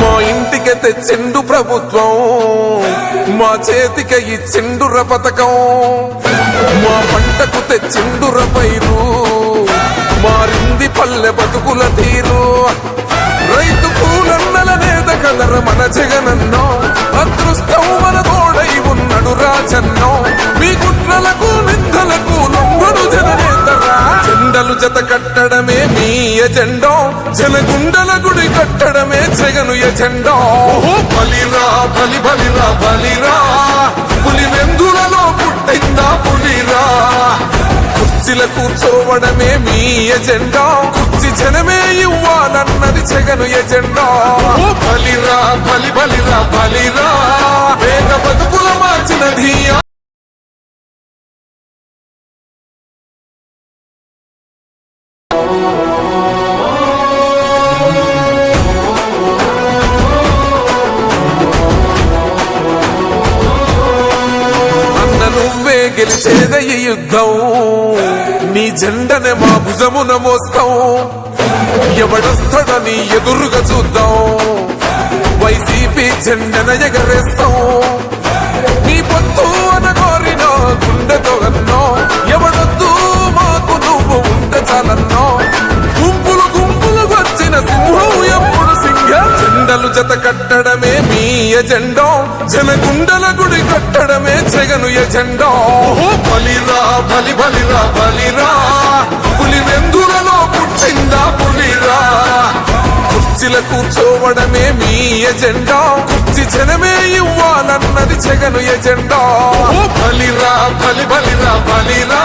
మా ఇంటికి తెచ్చిండు ప్రభుత్వం, మా చేతికి ఇచ్చిండుర పథకం, మా పంటకు తెచ్చిండుర పైరు, మారింది పల్లె బతుకుల తీరు. రైతు పూలన్నల నేత కదర మన జగనన్నో, అదృష్టం మన తోడై ఉన్నడు రాజన్నో. మీ కుట్రలకు నిందలకు లొంగడు జననేతరా, జెండలు జత కట్టడమే మీ ఎజెండో, జనగుండల గుడి కట్టడమే జగను ఎజెండో. బలిరా బలి బలిరా బలిరా, పులి వెందులలో పుట్టిందా పులిరా. కుర్చీల కూర్చోవడమే మీ ఎజెండా, కుర్చీ జనమే ఇవ్వాలన్నది జగను ఎజెండా. బలిరా బలి బలిరా బలిరా, వేగ బతుకుల మార్చినది. నువ్వే గెలిచేద ఈ యుద్ధం, నీ జెండనే మా భుజమున మోస్తాం. ఎవడొస్తాడని ఎదురుగా చూద్దాం, వైసీపీ జెండన ఎగరేస్తాం. నీ పొత్తు అనగోరిన గుండెతో అన్నో, ఎవడొద్దు మాకు నువ్వు ఉంటే చాలన్నో. గుంపులు గుంపులు వచ్చిన సింహం ఎప్పుడు సింహ, జెండలు జత కట్టడమే మీ ఎజెండో, జనగుండల గుడి కట్టడమే జగను ఎజెండా. బలిరా బలి బలిరా బలిరా, పులి వెందులలో పుట్టిందా పులిరా. కుర్చీల కూర్చోవడమే మీ ఎజెండా, కుర్చీ జనమే ఇవ్వాలన్నది జగను ఎజెండా. బలిరా బలి బలిరా బలిరా,